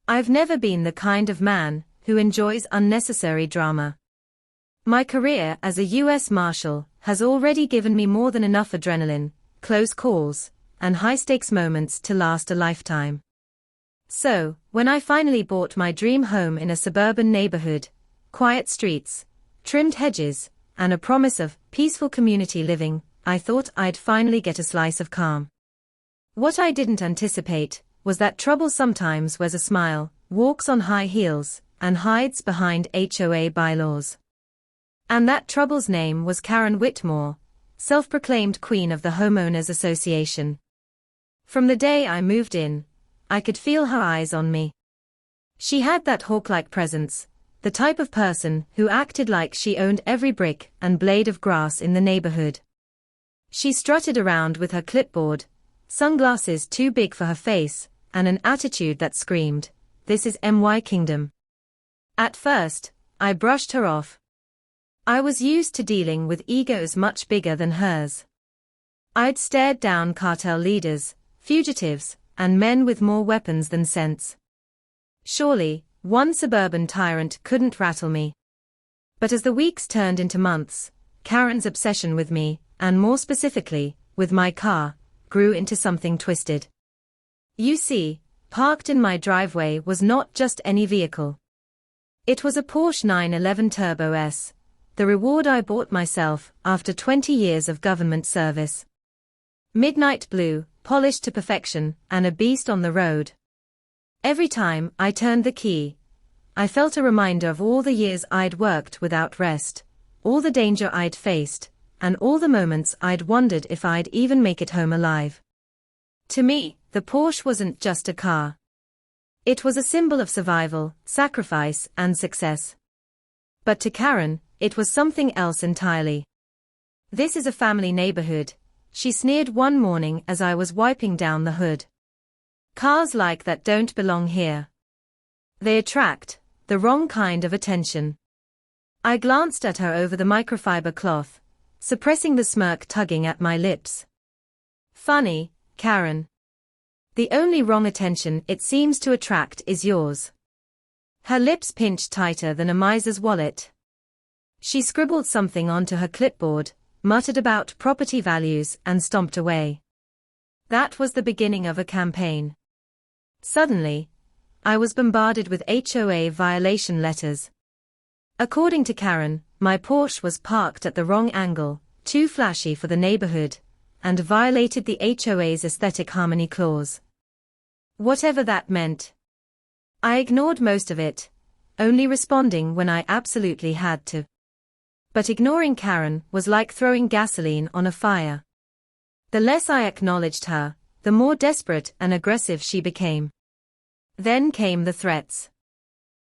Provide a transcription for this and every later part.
I've never been the kind of man who enjoys unnecessary drama. My career as a US Marshal has already given me more than enough adrenaline, close calls, and high-stakes moments to last a lifetime. So, when I finally bought my dream home in a suburban neighborhood, quiet streets, trimmed hedges, and a promise of peaceful community living, I thought I'd finally get a slice of calm. What I didn't anticipate was that trouble sometimes wears a smile, walks on high heels, and hides behind HOA bylaws. And that trouble's name was Karen Whitmore, self-proclaimed queen of the Homeowners Association. From the day I moved in, I could feel her eyes on me. She had that hawk-like presence, the type of person who acted like she owned every brick and blade of grass in the neighborhood. She strutted around with her clipboard, sunglasses too big for her face, and an attitude that screamed, "This is my kingdom." At first, I brushed her off. I was used to dealing with egos much bigger than hers. I'd stared down cartel leaders, fugitives, and men with more weapons than sense. Surely, one suburban tyrant couldn't rattle me. But as the weeks turned into months, Karen's obsession with me, and more specifically, with my car, grew into something twisted. You see, parked in my driveway was not just any vehicle. It was a Porsche 911 Turbo S, the reward I bought myself after 20 years of government service. Midnight blue, polished to perfection, and a beast on the road. Every time I turned the key, I felt a reminder of all the years I'd worked without rest, all the danger I'd faced, and all the moments I'd wondered if I'd even make it home alive. To me, the Porsche wasn't just a car. It was a symbol of survival, sacrifice, and success. But to Karen, it was something else entirely. "This is a family neighborhood," she sneered one morning as I was wiping down the hood. "Cars like that don't belong here. They attract the wrong kind of attention." I glanced at her over the microfiber cloth, suppressing the smirk tugging at my lips. "Funny, Karen. The only wrong attention it seems to attract is yours." Her lips pinched tighter than a miser's wallet. She scribbled something onto her clipboard, muttered about property values, and stomped away. That was the beginning of a campaign. Suddenly, I was bombarded with HOA violation letters. According to Karen, my Porsche was parked at the wrong angle, too flashy for the neighborhood, and violated the HOA's aesthetic harmony clause. Whatever that meant. I ignored most of it, only responding when I absolutely had to. But ignoring Karen was like throwing gasoline on a fire. The less I acknowledged her, the more desperate and aggressive she became. Then came the threats.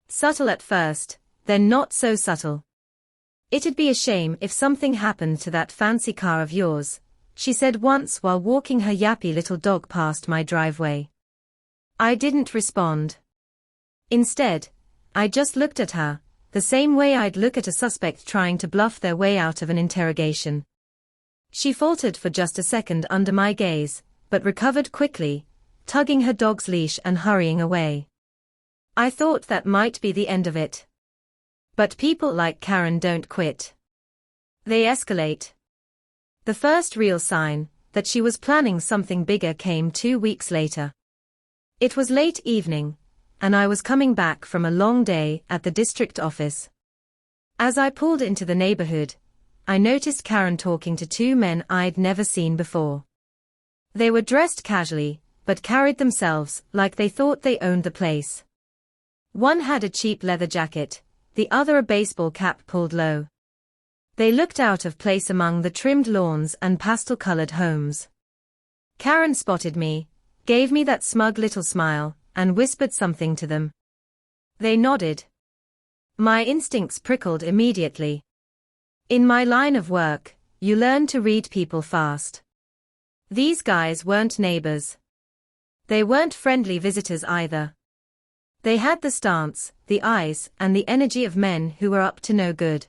Subtle at first, then not so subtle. "It'd be a shame if something happened to that fancy car of yours," she said once while walking her yappy little dog past my driveway. I didn't respond. Instead, I just looked at her, the same way I'd look at a suspect trying to bluff their way out of an interrogation. She faltered for just a second under my gaze, but recovered quickly, tugging her dog's leash and hurrying away. I thought that might be the end of it. But people like Karen don't quit. They escalate. The first real sign that she was planning something bigger came 2 weeks later. It was late evening, and I was coming back from a long day at the district office. As I pulled into the neighborhood, I noticed Karen talking to 2 men I'd never seen before. They were dressed casually, but carried themselves like they thought they owned the place. One had a cheap leather jacket, the other a baseball cap pulled low. They looked out of place among the trimmed lawns and pastel-colored homes. Karen spotted me, gave me that smug little smile, and whispered something to them. They nodded. My instincts prickled immediately. In my line of work, you learn to read people fast. These guys weren't neighbors. They weren't friendly visitors either. They had the stance, the eyes, and the energy of men who were up to no good.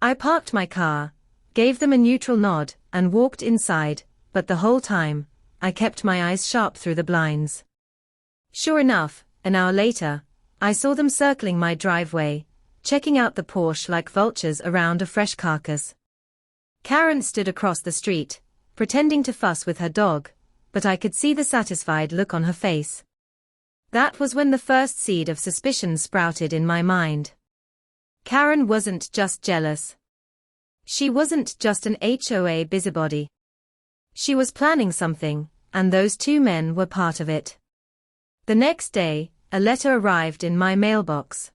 I parked my car, gave them a neutral nod, and walked inside, but the whole time, I kept my eyes sharp through the blinds. Sure enough, An hour later, I saw them circling my driveway, checking out the Porsche like vultures around a fresh carcass. Karen stood across the street, pretending to fuss with her dog, but I could see the satisfied look on her face. That was when the first seed of suspicion sprouted in my mind. Karen wasn't just jealous. She wasn't just an HOA busybody. She was planning something, and those two men were part of it. The next day, a letter arrived in my mailbox.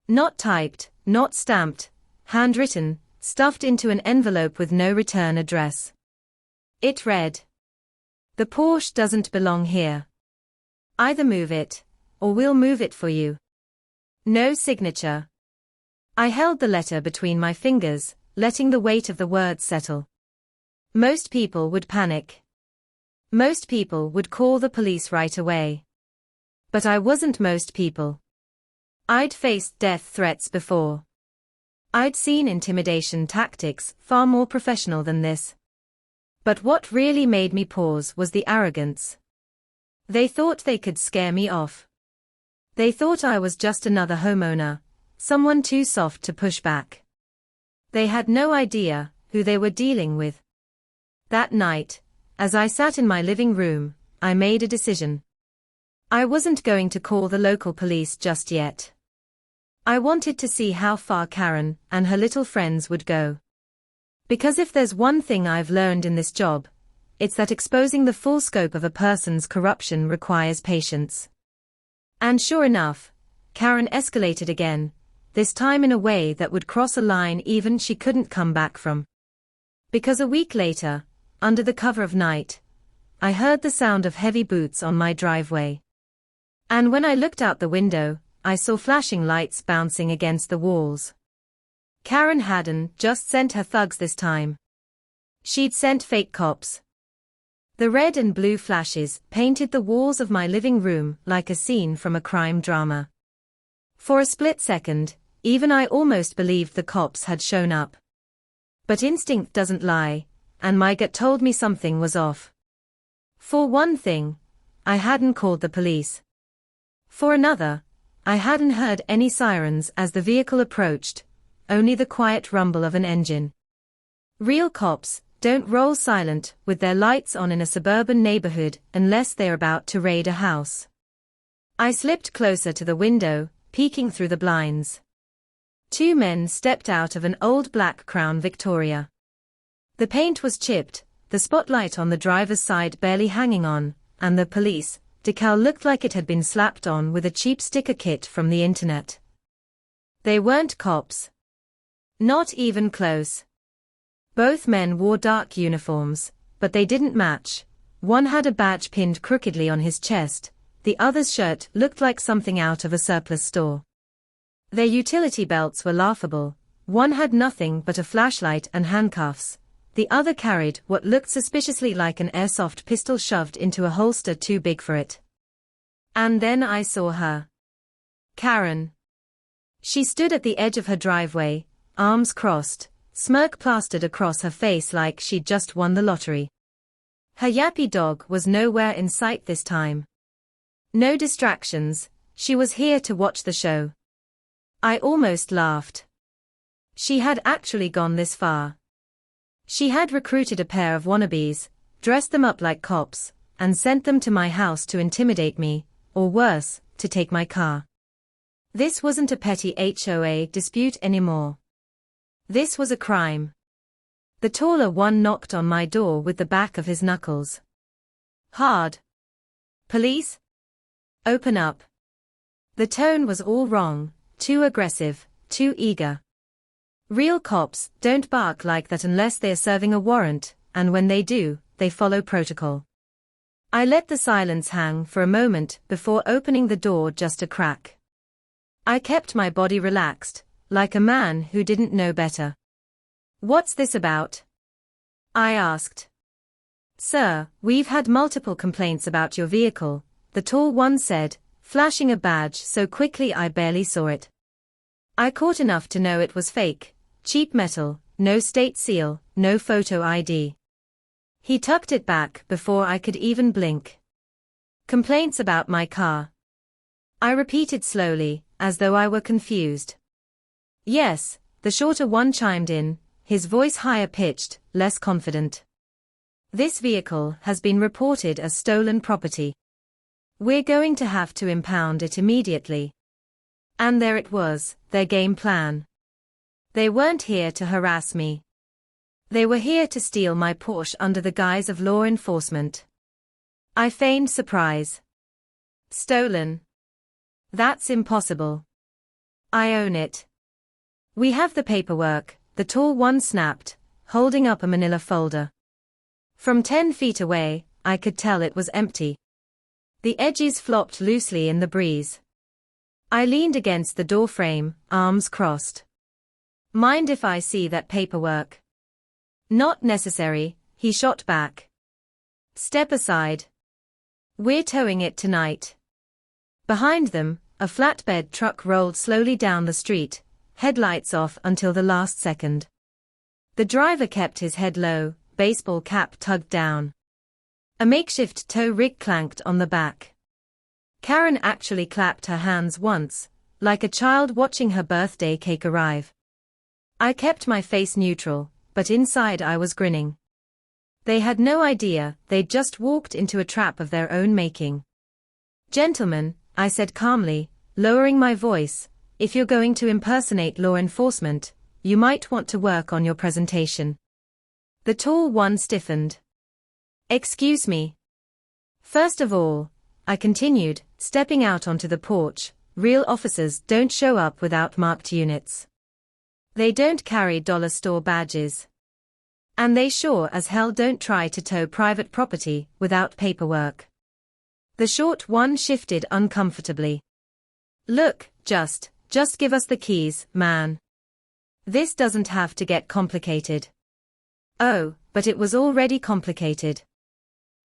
Not typed, not stamped, handwritten, stuffed into an envelope with no return address. It read, "The Porsche doesn't belong here. Either move it, or we'll move it for you." No signature. I held the letter between my fingers, letting the weight of the words settle. Most people would panic. Most people would call the police right away. But I wasn't most people. I'd faced death threats before. I'd seen intimidation tactics far more professional than this. But what really made me pause was the arrogance. They thought they could scare me off. They thought I was just another homeowner, someone too soft to push back. They had no idea who they were dealing with. That night, as I sat in my living room, I made a decision. I wasn't going to call the local police just yet. I wanted to see how far Karen and her little friends would go. Because if there's one thing I've learned in this job, it's that exposing the full scope of a person's corruption requires patience. And sure enough, Karen escalated again, this time in a way that would cross a line even she couldn't come back from. Because a week later, under the cover of night, I heard the sound of heavy boots on my driveway. And when I looked out the window, I saw flashing lights bouncing against the walls. Karen hadn't just sent her thugs this time. She'd sent fake cops. The red and blue flashes painted the walls of my living room like a scene from a crime drama. For a split second, even I almost believed the cops had shown up. But instinct doesn't lie, and my gut told me something was off. For one thing, I hadn't called the police. For another, I hadn't heard any sirens as the vehicle approached, only the quiet rumble of an engine. Real cops don't roll silent with their lights on in a suburban neighborhood unless they're about to raid a house. I slipped closer to the window, peeking through the blinds. Two men stepped out of an old black Crown Victoria. The paint was chipped, the spotlight on the driver's side barely hanging on, and the police decal looked like it had been slapped on with a cheap sticker kit from the internet. They weren't cops. Not even close. Both men wore dark uniforms, but they didn't match. One had a badge pinned crookedly on his chest, the other's shirt looked like something out of a surplus store. Their utility belts were laughable. One had nothing but a flashlight and handcuffs. The other carried what looked suspiciously like an airsoft pistol shoved into a holster too big for it. And then I saw her. Karen. She stood at the edge of her driveway, arms crossed, smirk plastered across her face like she'd just won the lottery. Her yappy dog was nowhere in sight this time. No distractions, she was here to watch the show. I almost laughed. She had actually gone this far. She had recruited a pair of wannabes, dressed them up like cops, and sent them to my house to intimidate me, or worse, to take my car. This wasn't a petty HOA dispute anymore. This was a crime. The taller one knocked on my door with the back of his knuckles. Hard. Police? Open up. The tone was all wrong, too aggressive, too eager. Real cops don't bark like that unless they're serving a warrant, and when they do, they follow protocol. I let the silence hang for a moment before opening the door just a crack. I kept my body relaxed, like a man who didn't know better. "What's this about?" I asked. "Sir, we've had multiple complaints about your vehicle," the tall one said, flashing a badge so quickly I barely saw it. I caught enough to know it was fake. Cheap metal, no state seal, no photo ID. He tucked it back before I could even blink. "Complaints about my car?" I repeated slowly, as though I were confused. Yes, the shorter one chimed in, his voice higher pitched, less confident. This vehicle has been reported as stolen property. We're going to have to impound it immediately. And there it was, their game plan. They weren't here to harass me. They were here to steal my Porsche under the guise of law enforcement. I feigned surprise. Stolen? That's impossible. I own it. We have the paperwork, the tall one snapped, holding up a manila folder. From 10 feet away, I could tell it was empty. The edges flopped loosely in the breeze. I leaned against the door frame, arms crossed. Mind if I see that paperwork? Not necessary, he shot back. Step aside. We're towing it tonight. Behind them, a flatbed truck rolled slowly down the street, headlights off until the last second. The driver kept his head low, baseball cap tugged down. A makeshift tow rig clanked on the back. Karen actually clapped her hands once, like a child watching her birthday cake arrive. I kept my face neutral, but inside I was grinning. They had no idea they'd just walked into a trap of their own making. Gentlemen, I said calmly, lowering my voice, if you're going to impersonate law enforcement, you might want to work on your presentation. The tall one stiffened. Excuse me. First of all, I continued, stepping out onto the porch, real officers don't show up without marked units. They don't carry dollar store badges. And they sure as hell don't try to tow private property without paperwork. The short one shifted uncomfortably. Look, just give us the keys, man. This doesn't have to get complicated. Oh, but it was already complicated.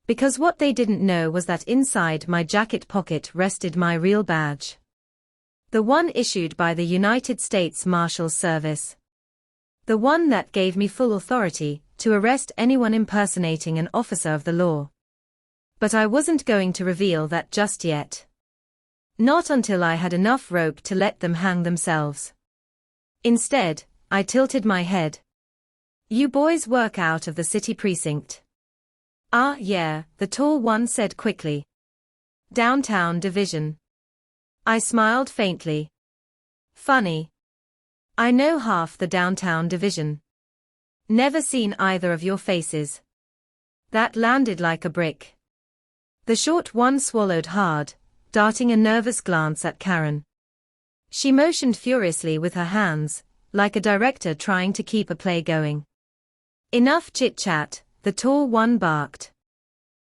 Because what they didn't know was that inside my jacket pocket rested my real badge. The one issued by the United States Marshal Service. The one that gave me full authority to arrest anyone impersonating an officer of the law. But I wasn't going to reveal that just yet. Not until I had enough rope to let them hang themselves. Instead, I tilted my head. You boys work out of the city precinct. Ah, yeah, the tall one said quickly. Downtown division. I smiled faintly. Funny. I know half the downtown division. Never seen either of your faces. That landed like a brick. The short one swallowed hard, darting a nervous glance at Karen. She motioned furiously with her hands, like a director trying to keep a play going. Enough chit-chat, the tall one barked.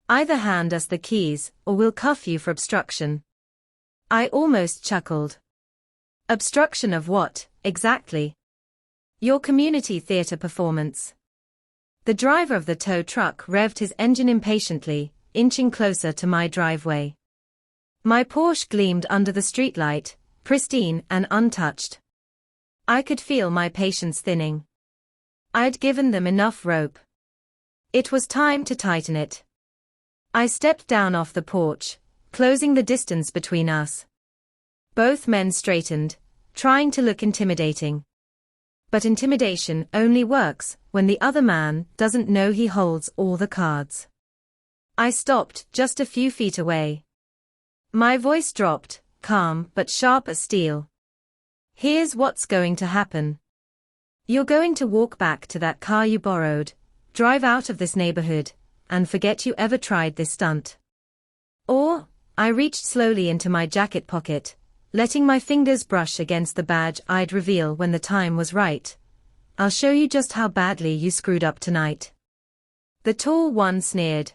Either hand us the keys, or we'll cuff you for obstruction. I almost chuckled. Obstruction of what, exactly? Your community theater performance. The driver of the tow truck revved his engine impatiently, inching closer to my driveway. My Porsche gleamed under the streetlight, pristine and untouched. I could feel my patience thinning. I'd given them enough rope. It was time to tighten it. I stepped down off the porch, closing the distance between us. Both men straightened, trying to look intimidating. But intimidation only works when the other man doesn't know he holds all the cards. I stopped just a few feet away. My voice dropped, calm but sharp as steel. Here's what's going to happen. You're going to walk back to that car you borrowed, drive out of this neighborhood, and forget you ever tried this stunt. Or, I reached slowly into my jacket pocket, letting my fingers brush against the badge I'd reveal when the time was right. I'll show you just how badly you screwed up tonight. The tall one sneered.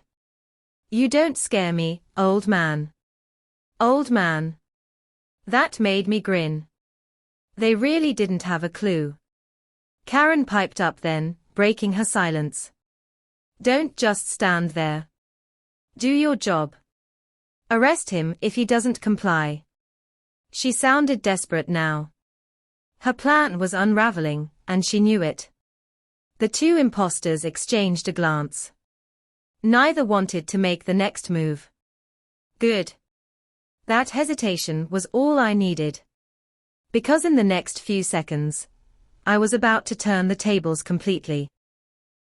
You don't scare me, old man. Old man. That made me grin. They really didn't have a clue. Karen piped up then, breaking her silence. Don't just stand there. Do your job. Arrest him if he doesn't comply. She sounded desperate now. Her plan was unraveling, and she knew it. The two imposters exchanged a glance. Neither wanted to make the next move. Good. That hesitation was all I needed. Because in the next few seconds, I was about to turn the tables completely.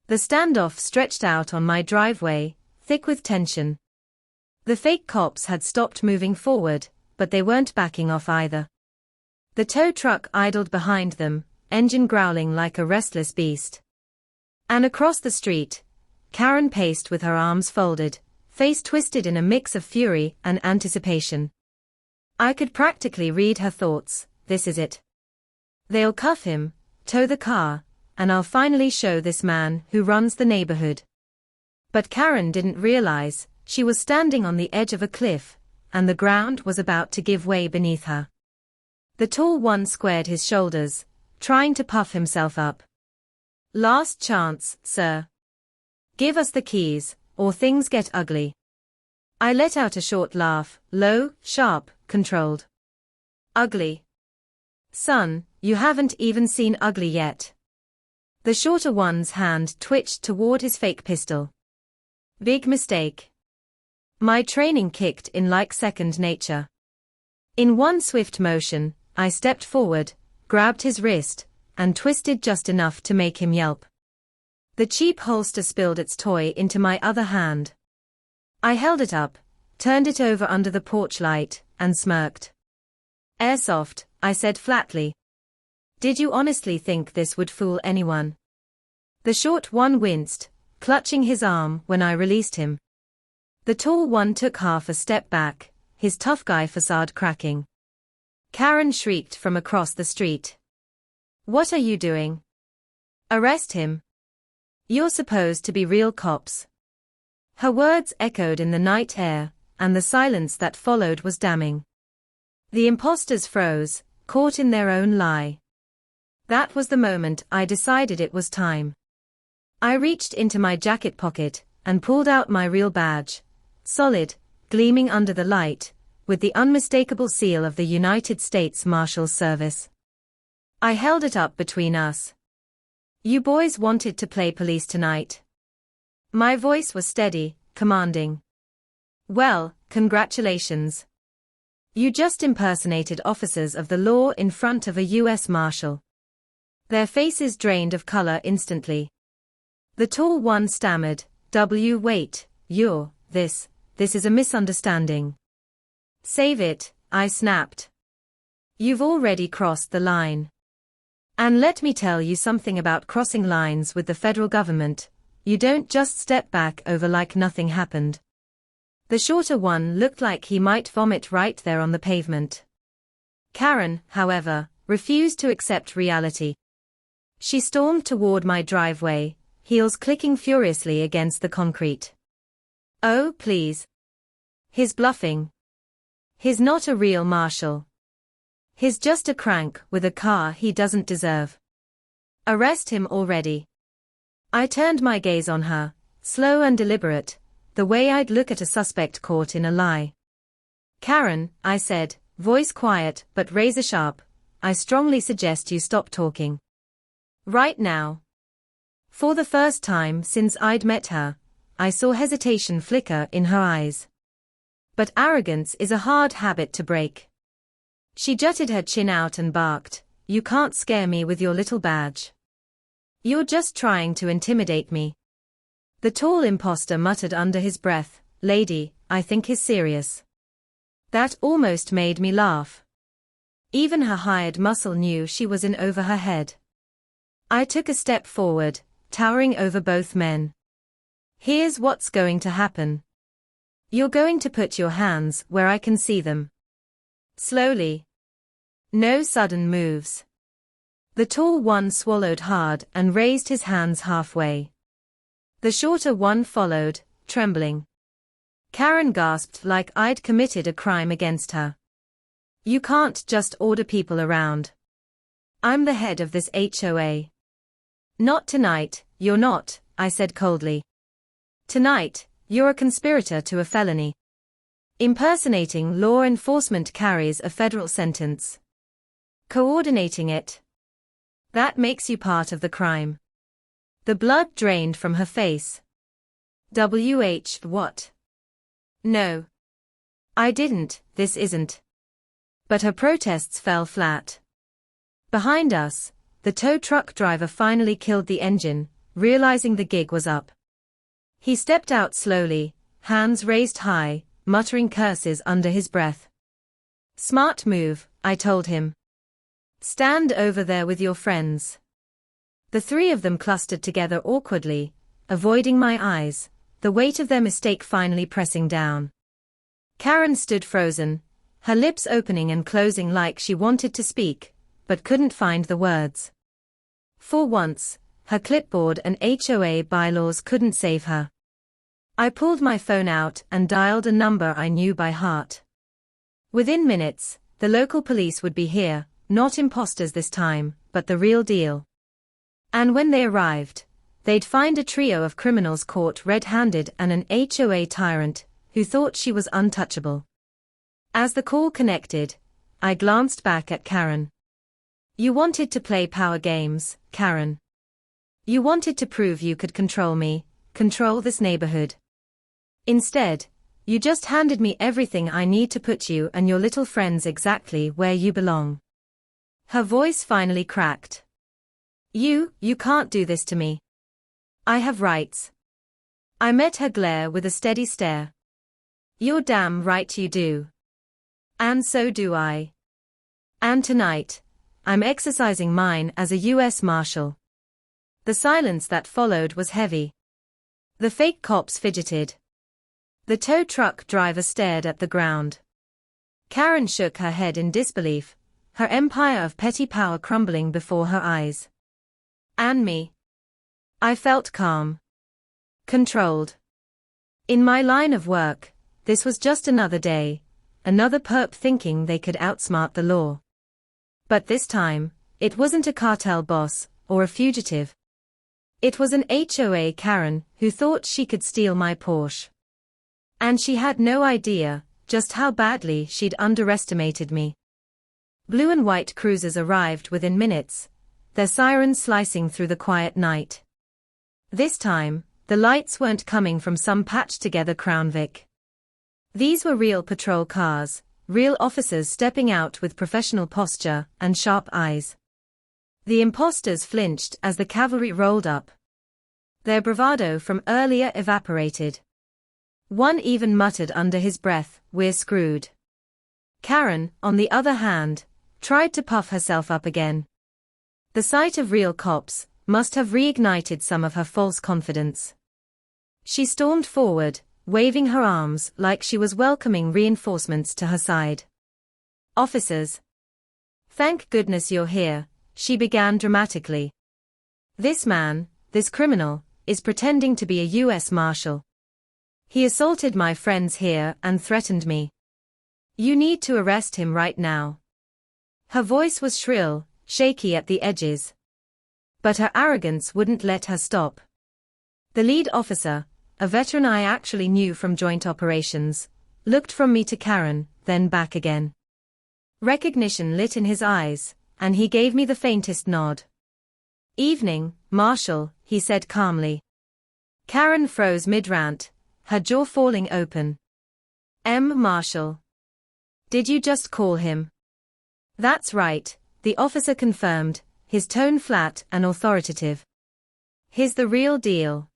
The standoff stretched out on my driveway, thick with tension. The fake cops had stopped moving forward, but they weren't backing off either. The tow truck idled behind them, engine growling like a restless beast. And across the street, Karen paced with her arms folded, face twisted in a mix of fury and anticipation. I could practically read her thoughts. This is it. They'll cuff him, tow the car, and I'll finally show this man who runs the neighborhood. But Karen didn't realize she was standing on the edge of a cliff, and the ground was about to give way beneath her. The tall one squared his shoulders, trying to puff himself up. Last chance, sir. Give us the keys, or things get ugly. I let out a short laugh, low, sharp, controlled. Ugly. Son, you haven't even seen ugly yet. The shorter one's hand twitched toward his fake pistol. Big mistake. My training kicked in like second nature. In one swift motion, I stepped forward, grabbed his wrist, and twisted just enough to make him yelp. The cheap holster spilled its toy into my other hand. I held it up, turned it over under the porch light, and smirked. Airsoft, I said flatly. Did you honestly think this would fool anyone? The short one winced, clutching his arm when I released him. The tall one took half a step back, his tough guy facade cracking. Karen shrieked from across the street. What are you doing? Arrest him. You're supposed to be real cops. Her words echoed in the night air, and the silence that followed was damning. The imposters froze, caught in their own lie. That was the moment I decided it was time. I reached into my jacket pocket and pulled out my real badge, solid, gleaming under the light, with the unmistakable seal of the United States Marshal Service. I held it up between us. You boys wanted to play police tonight. My voice was steady, commanding. Well, congratulations. You just impersonated officers of the law in front of a U.S. Marshal. Their faces drained of color instantly. The tall one stammered, wait, this is a misunderstanding. Save it, I snapped. You've already crossed the line. And let me tell you something about crossing lines with the federal government. You don't just step back over like nothing happened. The shorter one looked like he might vomit right there on the pavement. Karen, however, refused to accept reality. She stormed toward my driveway, heels clicking furiously against the concrete. Oh, please. He's bluffing. He's not a real marshal. He's just a crank with a car he doesn't deserve. Arrest him already. I turned my gaze on her, slow and deliberate, the way I'd look at a suspect caught in a lie. Karen, I said, voice quiet but razor sharp, I strongly suggest you stop talking. Right now. For the first time since I'd met her, I saw hesitation flicker in her eyes. But arrogance is a hard habit to break. She jutted her chin out and barked, You can't scare me with your little badge. You're just trying to intimidate me. The tall impostor muttered under his breath, Lady, I think he's serious. That almost made me laugh. Even her hired muscle knew she was in over her head. I took a step forward, towering over both men. Here's what's going to happen. You're going to put your hands where I can see them. Slowly. No sudden moves. The tall one swallowed hard and raised his hands halfway. The shorter one followed, trembling. Karen gasped like I'd committed a crime against her. You can't just order people around. I'm the head of this HOA. Not tonight, you're not, I said coldly. Tonight, you're a conspirator to a felony. Impersonating law enforcement carries a federal sentence. Coordinating it. That makes you part of the crime. The blood drained from her face. What? No. I didn't, this isn't. But her protests fell flat. Behind us, the tow truck driver finally killed the engine, realizing the gig was up. He stepped out slowly, hands raised high, muttering curses under his breath. Smart move, I told him. Stand over there with your friends. The three of them clustered together awkwardly, avoiding my eyes, the weight of their mistake finally pressing down. Karen stood frozen, her lips opening and closing like she wanted to speak, but couldn't find the words. For once, her clipboard and HOA bylaws couldn't save her. I pulled my phone out and dialed a number I knew by heart. Within minutes, the local police would be here, not imposters this time, but the real deal. And when they arrived, they'd find a trio of criminals caught red-handed and an HOA tyrant who thought she was untouchable. As the call connected, I glanced back at Karen. You wanted to play power games, Karen. You wanted to prove you could control me, control this neighborhood. Instead, you just handed me everything I need to put you and your little friends exactly where you belong. Her voice finally cracked. You can't do this to me. I have rights. I met her glare with a steady stare. You're damn right you do. And so do I. And tonight, I'm exercising mine as a U.S. Marshal. The silence that followed was heavy. The fake cops fidgeted. The tow truck driver stared at the ground. Karen shook her head in disbelief, her empire of petty power crumbling before her eyes. And me. I felt calm. Controlled. In my line of work, this was just another day, another perp thinking they could outsmart the law. But this time, it wasn't a cartel boss, or a fugitive. It was an HOA Karen who thought she could steal my Porsche. And she had no idea just how badly she'd underestimated me. Blue and white cruisers arrived within minutes, their sirens slicing through the quiet night. This time, the lights weren't coming from some patched-together Crown Vic. These were real patrol cars, real officers stepping out with professional posture and sharp eyes. The imposters flinched as the cavalry rolled up. Their bravado from earlier evaporated. One even muttered under his breath, "We're screwed." Karen, on the other hand, tried to puff herself up again. The sight of real cops must have reignited some of her false confidence. She stormed forward, waving her arms like she was welcoming reinforcements to her side. "Officers. Thank goodness you're here," she began dramatically. "This man, this criminal, is pretending to be a U.S. Marshal. He assaulted my friends here and threatened me. You need to arrest him right now." Her voice was shrill, shaky at the edges. But her arrogance wouldn't let her stop. The lead officer, a veteran I actually knew from joint operations, looked from me to Karen, then back again. Recognition lit in his eyes, and he gave me the faintest nod. "Evening, Marshal," he said calmly. Karen froze mid-rant, her jaw falling open. Marshal. Did you just call him?" "That's right," the officer confirmed, his tone flat and authoritative. "He's the real deal.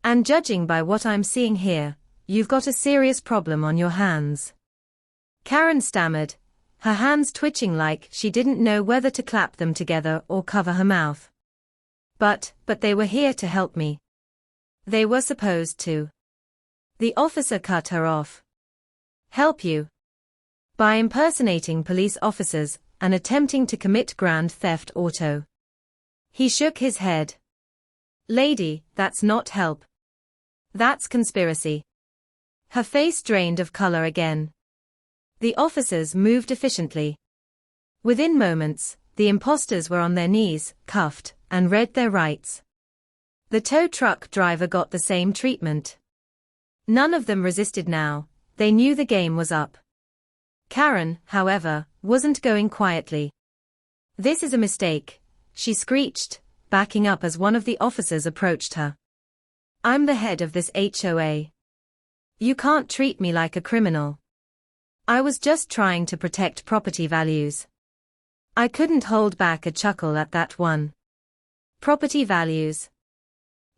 And judging by what I'm seeing here, you've got a serious problem on your hands." Karen stammered, her hands twitching like she didn't know whether to clap them together or cover her mouth. But they were here to help me. They were supposed to." The officer cut her off. "Help you? By impersonating police officers and attempting to commit grand theft auto." He shook his head. "Lady, that's not help. That's conspiracy." Her face drained of color again. The officers moved efficiently. Within moments, the imposters were on their knees, cuffed, and read their rights. The tow truck driver got the same treatment. None of them resisted now, they knew the game was up. Karen, however, wasn't going quietly. "This is a mistake," she screeched, backing up as one of the officers approached her. "I'm the head of this HOA. You can't treat me like a criminal." I was just trying to protect property values. I couldn't hold back a chuckle at that one. Property values.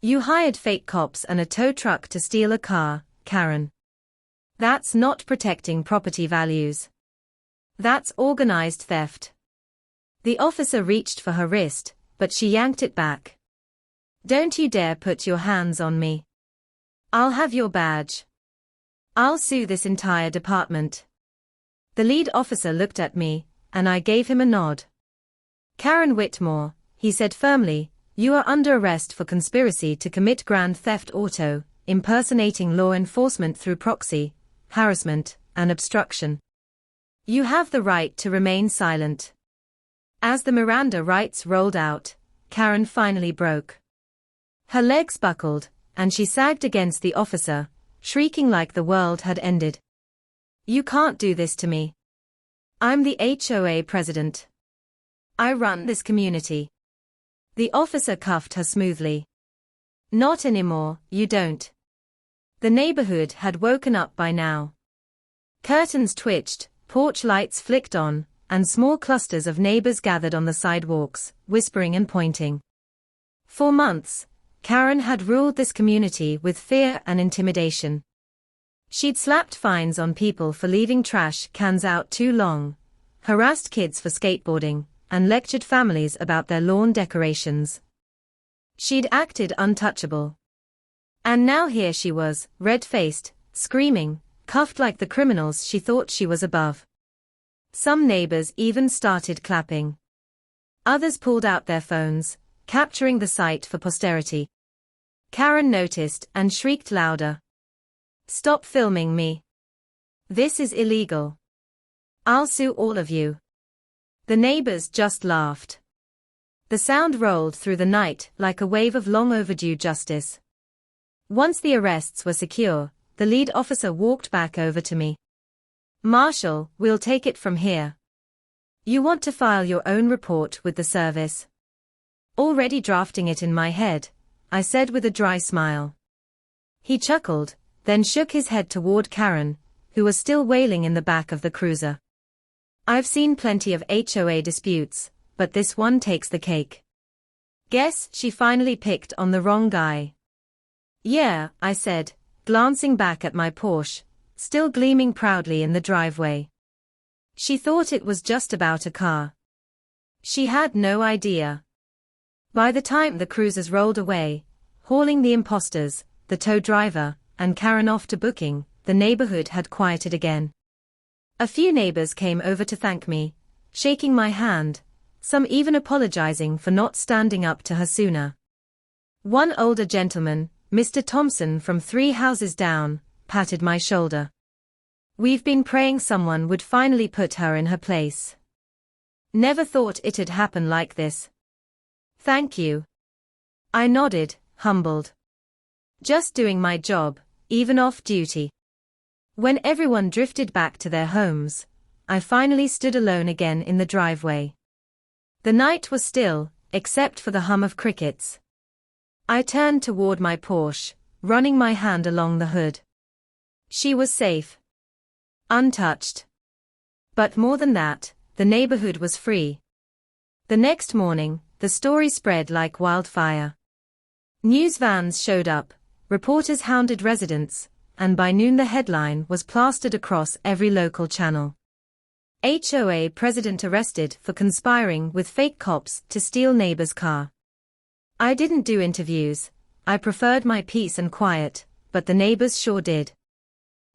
You hired fake cops and a tow truck to steal a car, Karen. That's not protecting property values. That's organized theft. The officer reached for her wrist, but she yanked it back. Don't you dare put your hands on me. I'll have your badge. I'll sue this entire department. The lead officer looked at me, and I gave him a nod. Karen Whitmore, he said firmly, you are under arrest for conspiracy to commit grand theft auto, impersonating law enforcement through proxy, harassment, and obstruction. You have the right to remain silent. As the Miranda rights rolled out, Karen finally broke. Her legs buckled, and she sagged against the officer, shrieking like the world had ended. You can't do this to me. I'm the HOA president. I run this community. The officer cuffed her smoothly. Not anymore, you don't. The neighborhood had woken up by now. Curtains twitched, porch lights flicked on, and small clusters of neighbors gathered on the sidewalks, whispering and pointing. For months, Karen had ruled this community with fear and intimidation. She'd slapped fines on people for leaving trash cans out too long, harassed kids for skateboarding, and lectured families about their lawn decorations. She'd acted untouchable. And now here she was, red-faced, screaming, cuffed like the criminals she thought she was above. Some neighbors even started clapping. Others pulled out their phones, capturing the sight for posterity. Karen noticed and shrieked louder. Stop filming me. This is illegal. I'll sue all of you. The neighbors just laughed. The sound rolled through the night like a wave of long overdue justice. Once the arrests were secure, the lead officer walked back over to me. Marshal, we'll take it from here. You want to file your own report with the service? Already drafting it in my head, I said with a dry smile. He chuckled, then shook his head toward Karen, who was still wailing in the back of the cruiser. I've seen plenty of HOA disputes, but this one takes the cake. Guess she finally picked on the wrong guy. Yeah, I said, glancing back at my Porsche, still gleaming proudly in the driveway. She thought it was just about a car. She had no idea. By the time the cruisers rolled away, hauling the imposters, the tow driver, and Karen off to booking, the neighborhood had quieted again. A few neighbors came over to thank me, shaking my hand, some even apologizing for not standing up to her sooner. One older gentleman, Mr. Thompson from 3 houses down, patted my shoulder. We've been praying someone would finally put her in her place. Never thought it'd happen like this. Thank you. I nodded, humbled. Just doing my job, even off duty. When everyone drifted back to their homes, I finally stood alone again in the driveway. The night was still, except for the hum of crickets. I turned toward my Porsche, running my hand along the hood. She was safe. Untouched. But more than that, the neighborhood was free. The next morning, the story spread like wildfire. News vans showed up, reporters hounded residents, and by noon the headline was plastered across every local channel. HOA president arrested for conspiring with fake cops to steal neighbor's car. I didn't do interviews, I preferred my peace and quiet, but the neighbors sure did.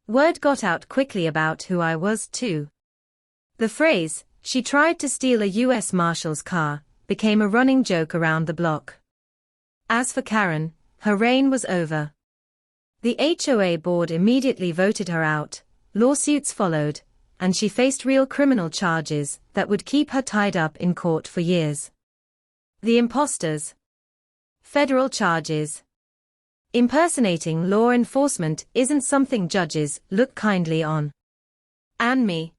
Word got out quickly about who I was, too. The phrase, "she tried to steal a U.S. Marshal's car," became a running joke around the block. As for Karen, her reign was over. The HOA board immediately voted her out, lawsuits followed, and she faced real criminal charges that would keep her tied up in court for years. The imposters. Federal charges. Impersonating law enforcement isn't something judges look kindly on. And me.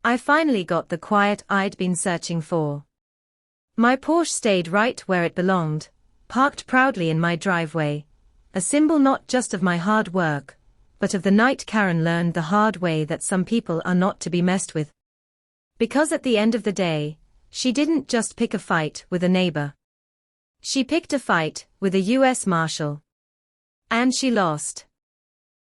I finally got the quiet I'd been searching for. My Porsche stayed right where it belonged, parked proudly in my driveway, a symbol not just of my hard work, but of the night Karen learned the hard way that some people are not to be messed with. Because at the end of the day, she didn't just pick a fight with a neighbor. She picked a fight with a US Marshal. And she lost.